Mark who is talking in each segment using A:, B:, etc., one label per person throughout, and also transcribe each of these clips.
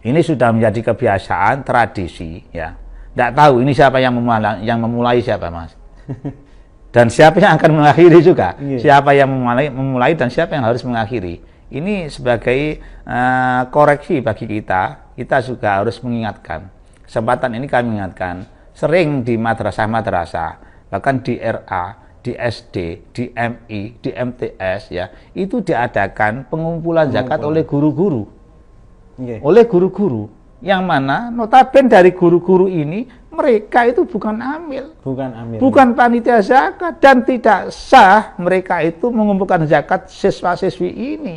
A: Ini sudah menjadi kebiasaan, tradisi, ya. Tidak tahu ini siapa yang memulai siapa, Mas. Dan siapa yang akan mengakhiri juga. Siapa yang memulai dan siapa yang harus mengakhiri. Ini sebagai koreksi bagi kita juga harus mengingatkan. Kesempatan ini kami ingatkan, sering di madrasah-madrasah, bahkan di RA, di SD, di MI, di MTS, ya, itu diadakan pengumpulan zakat oleh guru-guru. Oleh guru-guru. Yang mana notabene dari guru-guru ini mereka itu bukan amil, bukan panitia zakat, dan tidak sah mereka itu mengumpulkan zakat siswa-siswi ini.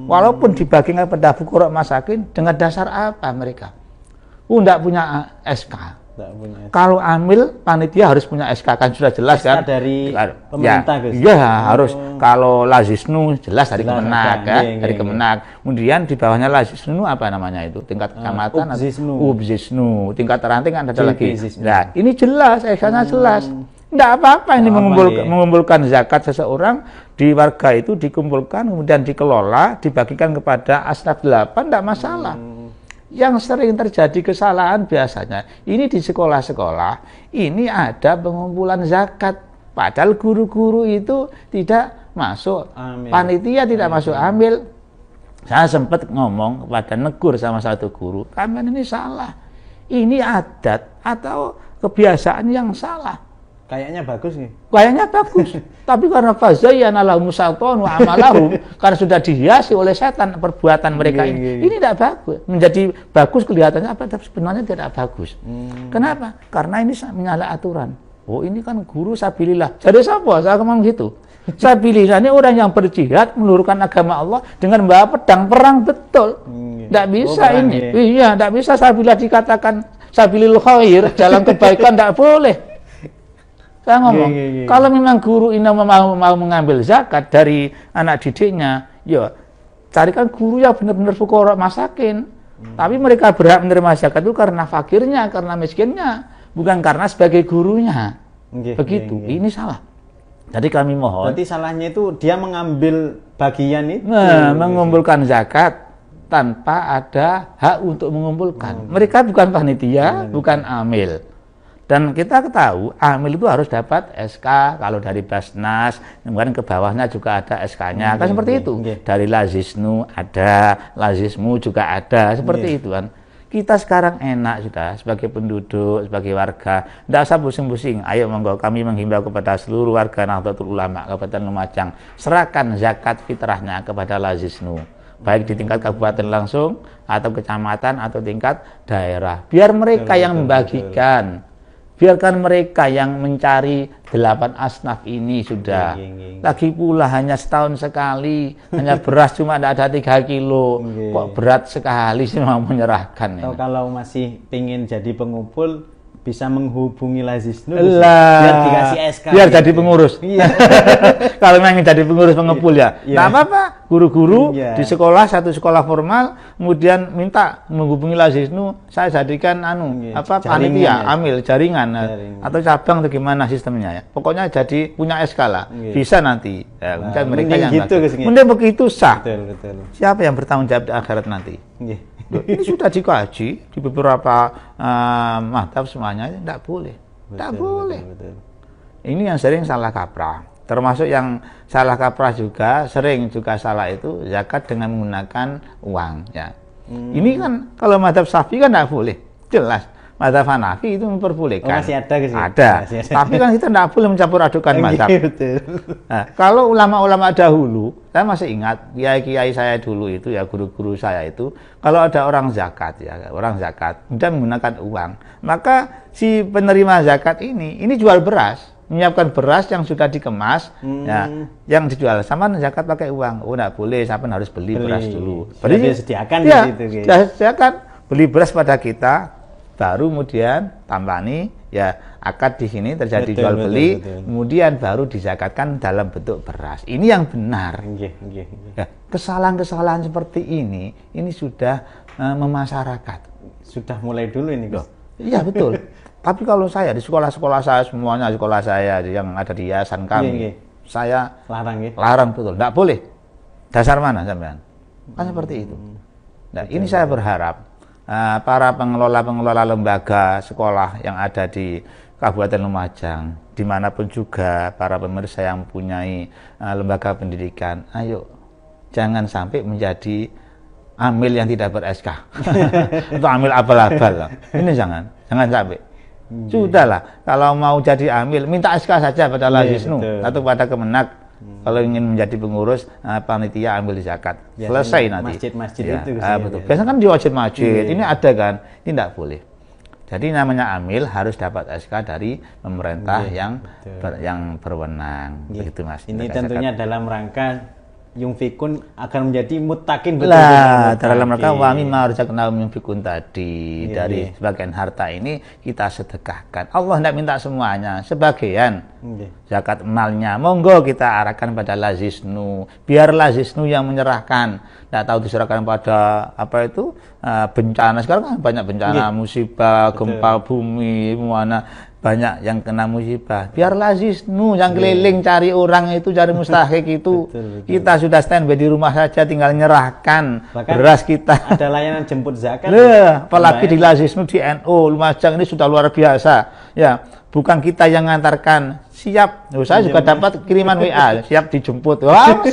A: Walaupun dibagikan kepada fuqara masakin, dengan dasar apa mereka? Tidak punya SK. Kalau amil panitia harus punya SK, kan sudah jelas SK kan dari pemerintah, harus. Kalau Lazisnu jelas dari Kemenak, dari Kemenak. Kemudian di bawahnya Lazisnu apa namanya itu, tingkat kecamatan, Ubzisnu, tingkat ranting ada lagi. Nah, ini jelas SK-nya jelas. Tidak apa-apa ini mengumpulkan zakat seseorang di warga itu, dikumpulkan kemudian dikelola, dibagikan kepada asnaf 8, tidak masalah. Yang sering terjadi kesalahan biasanya ini di sekolah-sekolah ini ada pengumpulan zakat, padahal guru-guru itu tidak masuk panitia, tidak masuk amil. Saya sempat ngomong kepada negur sama satu guru, kalian ini salah, ini adat atau kebiasaan yang salah.
B: Kayaknya bagus nih.
A: Kayaknya bagus. Tapi karena fazayyana lahum syaitanu wa amalahum, karena sudah dihiasi oleh setan perbuatan mereka ini tidak bagus. Menjadi bagus kelihatannya apa, tapi sebenarnya tidak bagus. Kenapa? Karena ini menyalahi aturan. Oh, ini kan guru sabilillah. Jadi siapa? Saya ngomong gitu. Sabilillah ini orang yang berjihad meluruskan agama Allah dengan membawa pedang perang, betul. Tidak bisa ini. Iya, tidak bisa sabilillah dikatakan sabilil khair, jalan kebaikan, tidak boleh. Saya ngomong, kalau memang guru ini mau mengambil zakat dari anak didiknya, ya carikan guru yang benar-benar fuqara masakin. Tapi mereka berhak menerima zakat itu karena fakirnya, karena miskinnya, bukan karena sebagai gurunya. Begitu, ini salah. Jadi kami mohon.
B: Berarti salahnya itu dia mengambil bagian itu.
A: Mengumpulkan zakat tanpa ada hak untuk mengumpulkan. Mereka bukan panitia, bukan amil. Dan kita tahu amil itu harus dapat SK, kalau dari Basnas, kemudian ke bawahnya juga ada SK-nya, kan seperti itu. Dari Lazisnu ada, Lazismu juga ada, seperti itu kan. Kita sekarang enak sudah sebagai penduduk, sebagai warga, tidak usah pusing-pusing. Ayo monggo, kami menghimbau kepada seluruh warga Nahdlatul Ulama Kabupaten Lumajang, serahkan zakat fitrahnya kepada Lazisnu, baik di tingkat kabupaten langsung atau kecamatan atau tingkat daerah. Biar mereka yang membagikan. Biarkan mereka yang mencari 8 asnaf ini sudah. Lagi pula hanya setahun sekali, hanya beras cuma ada 3 kilo. Kok berat sekali sih mau menyerahkan.
B: Atau kalau masih ingin jadi pengumpul, bisa menghubungi Lazisnu biar dikasih SK.
A: Biar jadi pengurus. Kalau ingin jadi pengurus pengepul ya. Nah, apa-apa, guru-guru di sekolah, satu sekolah formal, kemudian minta menghubungi Lazisnu, saya jadikan panitia, amil, jaringan. Atau cabang atau gimana sistemnya ya. Pokoknya jadi punya SK lah. Bisa nanti. Ya, mereka yang gitu, mending begitu sah.
B: Betul.
A: Siapa yang bertanggung jawab di akhirat nanti? Ini sudah dikaji di beberapa madhab semuanya, tidak boleh. Tidak boleh. Betul. Ini yang sering salah kaprah. Termasuk yang salah kaprah juga, sering juga salah itu zakat dengan menggunakan uang. Ya. Ini kan kalau madhab Syafi'i kan tidak boleh. Jelas. Madhab Hanafi itu memperbolehkan.
B: Masih ada ke sini?
A: Ada. Tapi kan kita tidak boleh mencampur adukan madhab. Nah, kalau ulama-ulama dahulu, saya masih ingat kiai-kiai saya dulu itu ya, guru-guru saya itu, kalau ada orang zakat ya, dia menggunakan uang, maka si penerima zakat ini jual beras, menyiapkan beras yang sudah dikemas, ya, yang dijual sama zakat pakai uang. Oh, tidak boleh, sampai harus beli beras dulu.
B: Beli disediakan
A: ya,
B: gitu.
A: Disediakan, beli beras pada kita. Baru kemudian tambani ya akad di sini terjadi jual beli, kemudian baru dizakatkan dalam bentuk beras. Ini yang benar. Ya, kesalahan-kesalahan seperti ini sudah memasyarakat.
B: Sudah mulai dulu ini, Gus.
A: Iya betul. Tapi kalau saya di sekolah-sekolah saya semuanya, sekolah saya yang ada di yayasan kami, saya larang betul, tidak boleh. Dasar mana sampean? Kan seperti itu. Nah, ini saya berharap para pengelola lembaga sekolah yang ada di Kabupaten Lumajang, dimanapun juga para pemirsa yang mempunyai lembaga pendidikan, ayo jangan sampai menjadi amil yang tidak ber-SK atau amil abal-abal. Ini jangan sampai. Sudahlah, kalau mau jadi amil, minta SK saja pada Lazisnu atau pada Kemenak. Kalau ingin menjadi pengurus panitia ambil zakat, selesai nanti.
B: Masjid-masjid
A: ya,
B: itu.
A: Betul. Biasanya kan di masjid-masjid, ini ada kan, ini tidak boleh. Jadi namanya amil harus dapat SK dari pemerintah yang berwenang. Begitu Mas.
B: Ini tentunya dalam rangka Yungfikun akan menjadi mutakin
A: lah dalam rangka wami marzaqnahum yunfikun tadi. Dari sebagian harta ini kita sedekahkan. Allah tidak minta semuanya, sebagian zakat malnya monggo kita arahkan pada Lazisnu, biar Lazisnu yang menyerahkan. Tidak tahu diserahkan pada apa itu bencana, sekarang kan banyak bencana, musibah, gempa bumi, mana banyak yang kena musibah. Biar Lazisnu yang keliling cari orang itu, cari mustahik itu. Kita sudah standby di rumah saja, tinggal nyerahkan beras kita.
B: Ada layanan jemput zakat.
A: Apalagi di Lazisnu di NU Lumajang ini sudah luar biasa. Ya, bukan kita yang ngantarkan, siap. Saya juga dapat kiriman WA, siap dijemput. Wah,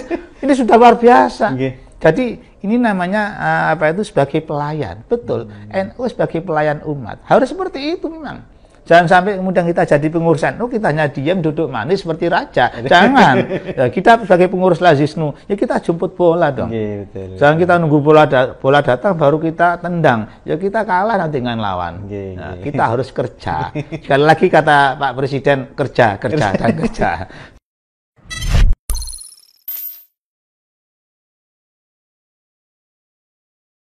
A: ini sudah luar biasa. Jadi ini namanya sebagai pelayan. Betul. NU sebagai pelayan umat harus seperti itu memang. Jangan sampai kemudian kita jadi pengurus NU, kita hanya diam duduk manis seperti raja. Jangan. Ya, kita sebagai pengurus Lazisnu, ya kita jemput bola dong. Jangan kita nunggu bola datang baru kita tendang. Ya kita kalah nanti dengan lawan. Kita harus kerja. Sekali lagi kata Pak Presiden, kerja dan kerja.